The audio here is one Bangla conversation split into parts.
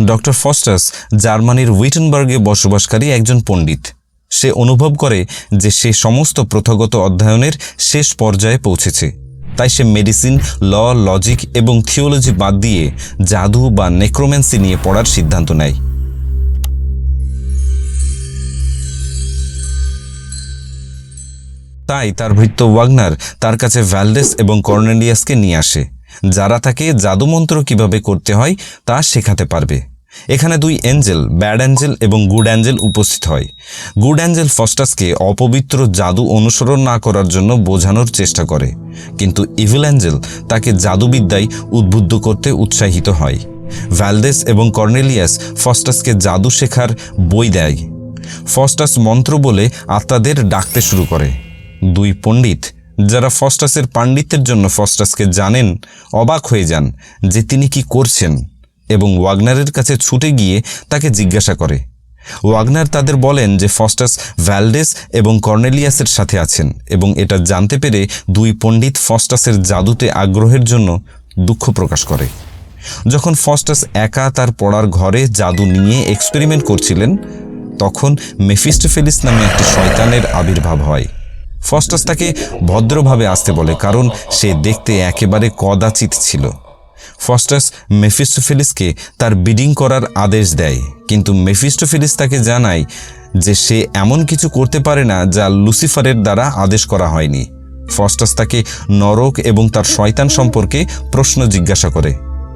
ডক্টর ফস্টাস জার্মানির উইটেনবার্গে বসবাসকারী একজন পণ্ডিত। সে অনুভব করে যে সে সমস্ত প্রথাগত অধ্যয়নের শেষ পর্যায়ে পৌঁছেছে। তাই সে মেডিসিন, ল, লজিক এবং থিওলজি বাদ দিয়ে জাদু বা নেক্রোম্যান্সি নিয়ে পড়ার সিদ্ধান্ত নেয়। তাই তার ভৃত্য ওয়াগনার তার কাছে ভ্যালডেস এবং কর্নেলিয়াসকে নিয়ে আসে, যারা তাকে জাদুমন্ত্র কিভাবে করতে হয় তা শেখাতে পারবে। এখানে দুই এঞ্জেল, ব্যাড অ্যাঞ্জেল এবং গুড অ্যাঞ্জেল উপস্থিত হয়। গুড অ্যাঞ্জেল ফস্টাসকে অপবিত্র জাদু অনুসরণ না করার জন্য বোঝানোর চেষ্টা করে, কিন্তু ইভিল অ্যাঞ্জেল তাকে জাদুবিদ্যায় উদ্বুদ্ধ করতে উৎসাহিত হয়। ভ্যালডেস এবং কর্নেলিয়াস ফস্টাসকে জাদু শেখার বই দেয়। ফস্টাস মন্ত্র বলে আত্মাদের ডাকতে শুরু করে। দুই পণ্ডিত, যারা ফস্টাসের পাণ্ডিত্যের জন্য ফস্টাসকে জানেন, অবাক হয়ে যান যে তিনি কি করছেন এবং ওয়াগনারের কাছে ছুটে গিয়ে তাকে জিজ্ঞাসা করে। ওয়াগনার তাদের বলেন যে ফস্টাস ভ্যালডেস এবং কর্নেলিয়াসের সাথে আছেন এবং এটা জানতে পেরে দুই পণ্ডিত ফস্টাসের জাদুতে আগ্রহের জন্য দুঃখ প্রকাশ করে। যখন ফস্টাস একা তার পড়ার ঘরে জাদু নিয়ে এক্সপেরিমেন্ট করছিলেন, তখন মেফিস্টোফেলিস নামে একটি শয়তানের আবির্ভাব হয়। ফস্টাস তাকে ভদ্রভাবে আসতে বলে, কারণ সে দেখতে একেবারে কদাচিৎ ছিল। ফস্টাস মেফিস্টোফেলিসকে তার বিডিং করার আদেশ দেয়, কিন্তু মেফিস্টোফেলিস তাকে জানায় যে সে এমন কিছু করতে পারে না যা লুসিফারের দ্বারা আদেশ করা হয়নি। ফস্টাস তাকে নরক এবং তার শয়তান সম্পর্কে প্রশ্ন জিজ্ঞাসা করে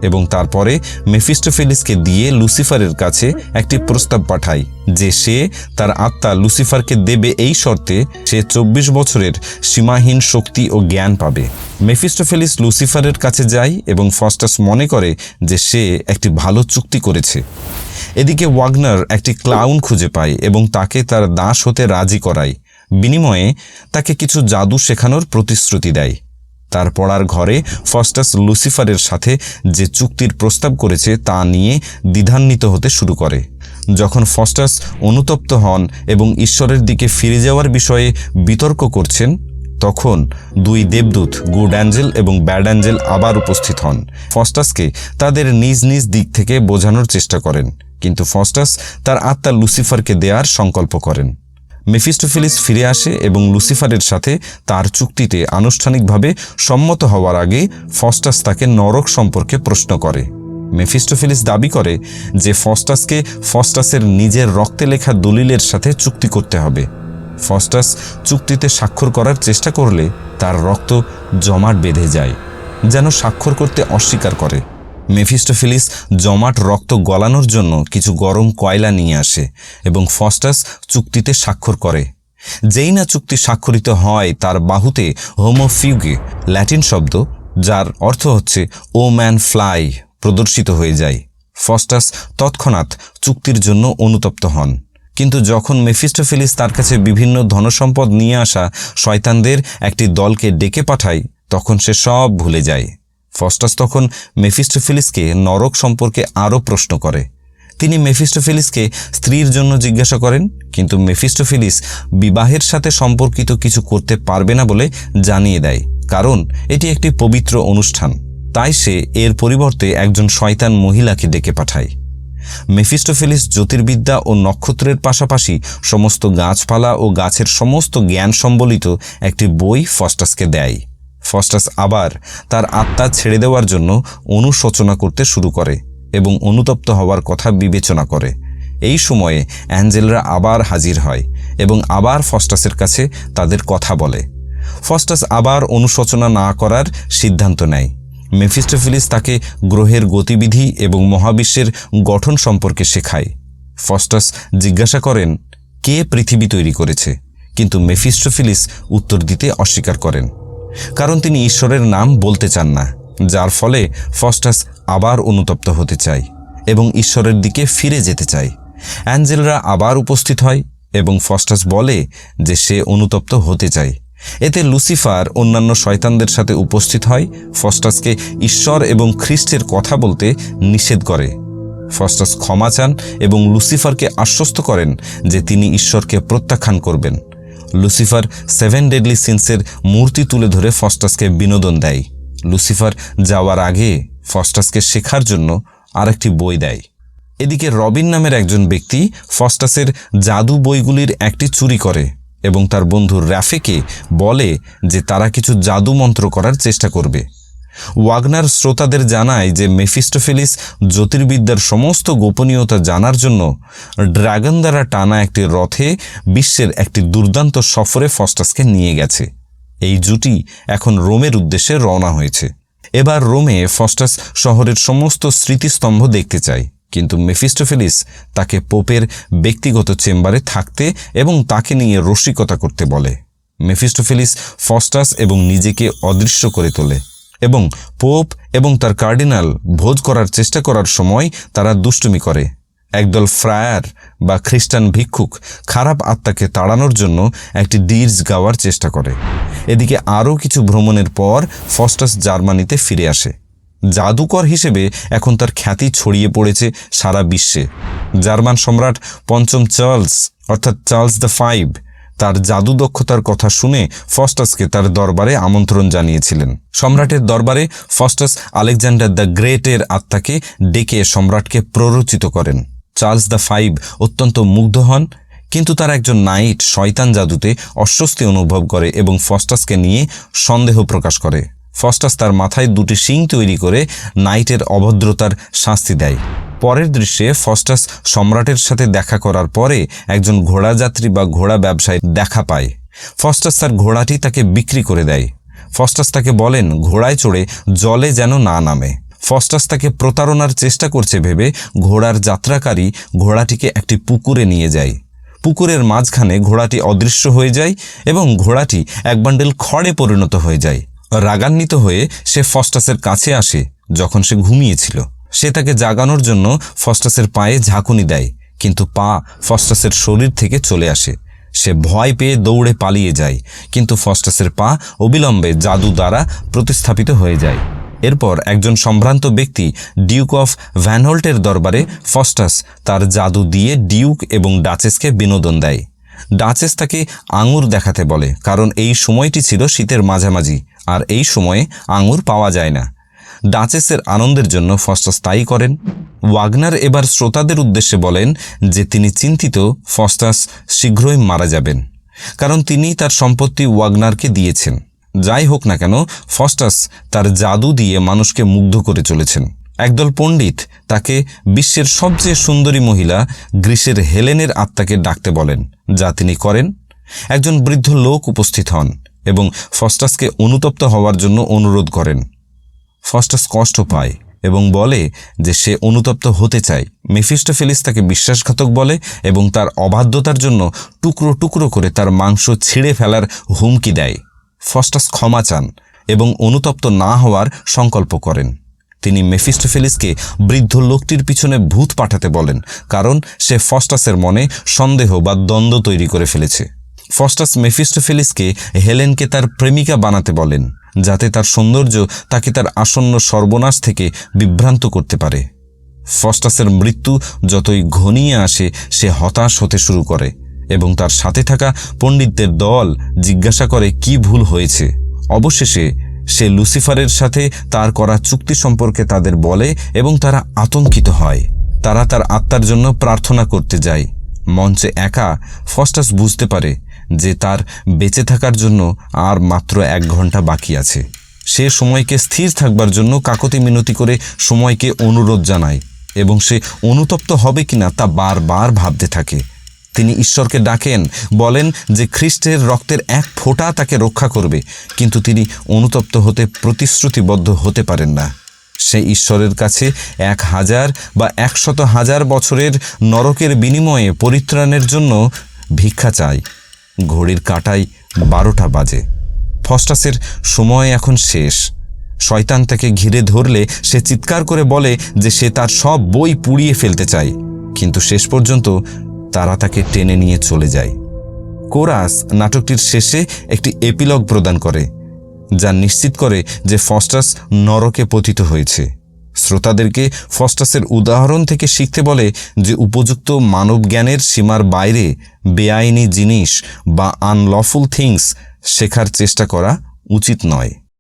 এবং তারপরে মেফিস্টোফেলিসকে দিয়ে লুসিফারের কাছে একটি প্রস্তাব পাঠায় যে সে তার আত্মা লুসিফারকে দেবে এই শর্তে সে 24 বছরের সীমাহীন শক্তি ও জ্ঞান পাবে। মেফিস্টোফেলিস লুসিফারের কাছে যায় এবং ফস্টাস মনে করে যে সে একটি ভালো চুক্তি করেছে। এদিকে ওয়াগনার একটি ক্লাউন খুঁজে পায় এবং তাকে তার দাস হতে রাজি করায়। বিনিময়ে তাকে কিছু জাদু শেখানোর প্রতিশ্রুতি দেয়। তার পড়ার ঘরে ফস্টাস লুসিফারের সাথে যে চুক্তির প্রস্তাব করেছে তা নিয়ে দ্বিধান্বিত হতে শুরু করে। যখন ফস্টাস অনুতপ্ত হন এবং ঈশ্বরের দিকে ফিরে যাওয়ার বিষয়ে বিতর্ক করছেন, তখন দুই দেবদূত, গুড অ্যাঞ্জেল এবং ব্যাড অ্যাঞ্জেল আবার উপস্থিত হন। ফস্টাসকে তাদের নিজ নিজ দিক থেকে বোঝানোর চেষ্টা করেন, কিন্তু ফস্টাস তার আত্মা লুসিফারকে দেওয়ার সংকল্প করেন। মেফিস্টোফেলিস ফিরে আসে এবং লুসিফারের সাথে তার চুক্তিতে আনুষ্ঠানিকভাবে সম্মত হওয়ার আগে ফস্টাস তাকে নরক সম্পর্কে প্রশ্ন করে। মেফিস্টোফেলিস দাবি করে যে ফস্টাসকে ফস্টাসের নিজের রক্তে লেখা দলিলের সাথে চুক্তি করতে হবে। ফস্টাস চুক্তিতে স্বাক্ষর করার চেষ্টা করলে তার রক্ত জমাট বেঁধে যায়, যেন স্বাক্ষর করতে অস্বীকার করে। মেফিস্টোফেলিস জমাট রক্ত গলানোর জন্য কিছু গরম কয়লা নিয়ে আসে এবং ফস্টাস চুক্তিতে স্বাক্ষর করে। যেই না চুক্তি স্বাক্ষরিত হয়, তার বাহুতে হোমোফিউগে, ল্যাটিন শব্দ যার অর্থ হচ্ছে ও ম্যান ফ্লাই, প্রদর্শিত হয়ে যায়। ফস্টাস তৎক্ষণাৎ চুক্তির জন্য অনুতপ্ত হন, কিন্তু যখন মেফিস্টোফেলিস তার কাছে বিভিন্ন ধনসম্পদ নিয়ে আসা শয়তানদের একটি দলকে ডেকে পাঠায়, তখন সে সব ভুলে যায়। ফস্টাস তখন মেফিস্টোফেলিসকে নরক সম্পর্কে আরও প্রশ্ন করে। তিনি মেফিস্টোফেলিসকে স্ত্রীর জন্য জিজ্ঞাসা করেন, কিন্তু মেফিস্টোফেলিস বিবাহের সাথে সম্পর্কিত কিছু করতে পারবে না বলে জানিয়ে দেয়, কারণ এটি একটি পবিত্র অনুষ্ঠান। তাই সে এর পরিবর্তে একজন শয়তান মহিলাকে ডেকে পাঠায়। মেফিস্টোফেলিস জ্যোতির্বিদ্যা ও নক্ষত্রের পাশাপাশি সমস্ত গাছপালা ও গাছের সমস্ত জ্ঞান সম্বলিত একটি বই ফস্টাসকে দেয়। ফস্টাস আবার তার আত্মা ছেড়ে দেওয়ার জন্য অনুশোচনা করতে শুরু করে এবং অনুতপ্ত হওয়ার কথা বিবেচনা করে। এই সময়ে অ্যাঞ্জেলরা আবার হাজির হয় এবং আবার ফস্টাসের কাছে তাদের কথা বলে। ফস্টাস আবার অনুশোচনা না করার সিদ্ধান্ত নেয়। মেফিস্টোফেলিস তাকে গ্রহের গতিবিধি এবং মহাবিশ্বের গঠন সম্পর্কে শেখায়। ফস্টাস জিজ্ঞাসা করেন কে পৃথিবী তৈরি করেছে, কিন্তু মেফিস্টোফেলিস উত্তর দিতে অস্বীকার করেন, কারণ তিনি ঈশ্বরের নাম বলতে চান না, যার ফলে ফস্টাস আবার অনুতপ্ত হতে চায় এবং ঈশ্বরের দিকে ফিরে যেতে চায়। অ্যাঞ্জেলরা আবার উপস্থিত হয় এবং ফস্টাস বলে যে সে অনুতপ্ত হতে চায়। এতে লুসিফার অন্যান্য শয়তানদের সাথে উপস্থিত হয়, ফস্টাসকে ঈশ্বর এবং খ্রিস্টের কথা বলতে নিষেধ করে। ফস্টাস ক্ষমা চান এবং লুসিফারকে আশ্বস্ত করেন যে তিনি ঈশ্বরকে প্রত্যাখ্যান করবেন। লুসিফার 7 ডেডলি সিনসের মূর্তি তুলে ধরে ফস্টাসকে বিনোদন দেয়। লুসিফার যাওয়ার আগে ফস্টাসকে শেখার জন্য আরেকটি বই দেয়। এদিকে রবিন নামের একজন ব্যক্তি ফস্টাসের জাদু বইগুলির একটি চুরি করে এবং তার বন্ধু র্যাফেকে বলে যে তারা কিছু জাদু মন্ত্র করার চেষ্টা করবে। ওয়াগনার শ্রোতাদের জানায় যে মেফিস্টোফেলিস জ্যোতির্বিদ্যার সমস্ত গোপনীয়তা জানার জন্য ড্রাগন দ্বারা টানা একটি রথে বিশ্বের একটি দুর্দান্ত সফরে ফস্টাসকে নিয়ে গেছে। এই জুটি এখন রোমের উদ্দেশ্যে রওনা হয়েছে। এবার রোমে ফস্টাস শহরের সমস্ত স্মৃতিস্তম্ভ দেখতে চায়, কিন্তু মেফিস্টোফেলিস তাকে পোপের ব্যক্তিগত চেম্বারে থাকতে এবং তাকে নিয়ে রসিকতা করতে বলে। মেফিস্টোফেলিস ফস্টাস এবং নিজেকে অদৃশ্য করে তোলে এবং পোপ এবং তার কার্ডিনাল ভোজ করার চেষ্টা করার সময় তারা দুষ্টুমি করে। একদল ফ্রায়ার বা খ্রিস্টান ভিক্ষুক খারাপ আত্মাকে তাড়ানোর জন্য একটি ডির্জ গাওয়ার চেষ্টা করে। এদিকে আরও কিছু ভ্রমণের পর ফস্টাস জার্মানিতে ফিরে আসে। জাদুকর হিসেবে এখন তার খ্যাতি ছড়িয়ে পড়েছে সারা বিশ্বে। জার্মান সম্রাট পঞ্চম চার্লস অর্থাৎ চার্লস দ্য ফাইভ তার জাদু দক্ষতার কথা শুনে ফস্টাসকে তার দরবারে আমন্ত্রণ জানিয়েছিলেন। সম্রাটের দরবারে ফস্টাস আলেকজান্ডার দ্য গ্রেটের আত্মাকে ডেকে সম্রাটকে প্ররোচিত করেন। চার্লস দ্য ফাইভ অত্যন্ত মুগ্ধ হন, কিন্তু তার একজন নাইট শয়তান জাদুতে অস্বস্তি অনুভব করে এবং ফস্টাসকে নিয়ে সন্দেহ প্রকাশ করে। ফস্টাস তার মাথায় দুটি শিং তৈরি করে নাইটের অভদ্রতার শাস্তি দেয়। পরের দৃশ্যে ফস্টাস সম্রাটের সাথে দেখা করার পরে একজন ঘোড়াযাত্রী বা ঘোড়া ব্যবসায়ী দেখা পায়। ফস্টাস তার ঘোড়াটি তাকে বিক্রি করে দেয়। ফস্টাস তাকে বলেন ঘোড়ায় চড়ে জলে যেন না নামে। ফস্টাস তাকে প্রতারণার চেষ্টা করছে ভেবে ঘোড়ার যাত্রাকারী ঘোড়াটিকে একটি পুকুরে নিয়ে যায়। পুকুরের মাঝখানে ঘোড়াটি অদৃশ্য হয়ে যায় এবং ঘোড়াটি এক বান্ডেল খড়ে পরিণত হয়ে যায়। রাগান্বিত হয়ে সে ফস্টাসের কাছে আসে যখন সে ঘুমিয়েছিল। সে তাকে জাগানোর জন্য ফস্টাসের পায়ে ঝাঁকুনি দেয়, কিন্তু পা ফস্টাসের শরীর থেকে চলে আসে। সে ভয় পেয়ে দৌড়ে পালিয়ে যায়, কিন্তু ফস্টাসের পা অবিলম্বে জাদু দ্বারা প্রতিস্থাপিত হয়ে যায়। এরপর একজন সম্ভ্রান্ত ব্যক্তি ডিউক অফ ভ্যানহোল্টের দরবারে ফস্টাস তার জাদু দিয়ে ডিউক এবং ডাচেসকে বিনোদন দেয়। ডাচেস তাকে আঙুর দেখাতে বলে, কারণ এই সময়টি ছিল শীতের মাঝামাঝি আর এই সময়ে আঙুর পাওয়া যায় না। ডাচেসের আনন্দের জন্য ফস্টাস তাই করেন। ওয়াগনার এবার শ্রোতাদের উদ্দেশ্যে বলেন যে তিনি চিন্তিত ফস্টাস শীঘ্রই মারা যাবেন, কারণ তিনি তার সম্পত্তি ওয়াগনারকে দিয়েছেন। যাই হোক না কেন, ফস্টাস তার জাদু দিয়ে মানুষকে মুগ্ধ করে চলেছেন। একদল পণ্ডিত তাকে বিশ্বের সবচেয়ে সুন্দরী মহিলা গ্রিসের হেলেনের আত্মাকে ডাকতে বলেন, যা তিনি করেন। একজন বৃদ্ধ লোক উপস্থিত হন এবং ফস্টাসকে অনুতপ্ত হওয়ার জন্য অনুরোধ করেন। ফস্টাস কষ্ট পায় এবং বলে যে সে অনুতপ্ত হতে চায়। মেফিস্টোফেলিস তাকে বিশ্বাসঘাতক বলে এবং তার অবাধ্যতার জন্য টুকরো টুকরো করে তার মাংস ছিঁড়ে ফেলার হুমকি দেয়। ফস্টাস ক্ষমা চান এবং অনুতপ্ত না হওয়ার সংকল্প করেন। তিনি মেফিস্টোফেলিসকে বৃদ্ধ লোকটির পিছনে ভূত পাঠাতে বলেন, কারণ সে ফস্টাসের মনে সন্দেহ বা দ্বন্দ্ব তৈরি করে ফেলেছে। ফস্টাস মেফিস্টোফেলিসকে হেলেনকে তার প্রেমিকা বানাতে বলেন, যাতে তার সৌন্দর্য তাকে তার আসন্ন সর্বনাশ থেকে বিভ্রান্ত করতে পারে। ফস্টাসের মৃত্যু যতই ঘনিয়ে আসে সে হতাশ হতে শুরু করে এবং তার সাথে থাকা পণ্ডিতদের দল জিজ্ঞাসা করে কি ভুল হয়েছে। অবশেষে সে লুসিফারের সাথে তার করা চুক্তি সম্পর্কে তাদের বলে এবং তারা আতঙ্কিত হয়। তারা তার আত্মার জন্য প্রার্থনা করতে যায়। মঞ্চে একা ফস্টাস বুঝতে পারে যে তার বেঁচে থাকার জন্য আর মাত্র 1 ঘন্টা বাকি আছে। সে সময়কে স্থির থাকবার জন্য কাকতি মিনতি করে সময়কে অনুরোধ জানায় এবং সে অনুতপ্ত হবে কিনা তা বারবার ভাবতে থাকে। তিনি ঈশ্বরকে ডাকেন, বলেন যে খ্রিস্টের রক্তের এক ফোঁটা তাকে রক্ষা করবে, কিন্তু তিনি অনুতপ্ত হতে প্রতিশ্রুতিবদ্ধ হতে পারেন না। সে ঈশ্বরের কাছে 1000 বা 100,000 বছরের নরকের বিনিময়ে পরিত্রাণের জন্য ভিক্ষা চায়। ঘড়ির কাঁটায় 12টা বাজে। ফস্টাসের সময় এখন শেষ। শয়তান তাকে ঘিরে ধরলে সে চিৎকার করে বলে যে সে তার সব বই পুড়িয়ে ফেলতে চায়, কিন্তু শেষ পর্যন্ত তারা তাকে টেনে নিয়ে চলে যায়। কোরাস নাটকটির শেষে একটি এপিলগ প্রদান করে, যা নিশ্চিত করে যে ফস্টাস নরকে পতিত হয়েছে। শ্রোতাদেরকে ফস্টাসের উদাহরণ থেকে শিখতে বলে যে উপযুক্ত মানবজ্ঞানের সীমার বাইরে বেআইনি জিনিস বা আনলফুল থিংস শেখার চেষ্টা করা উচিত নয়।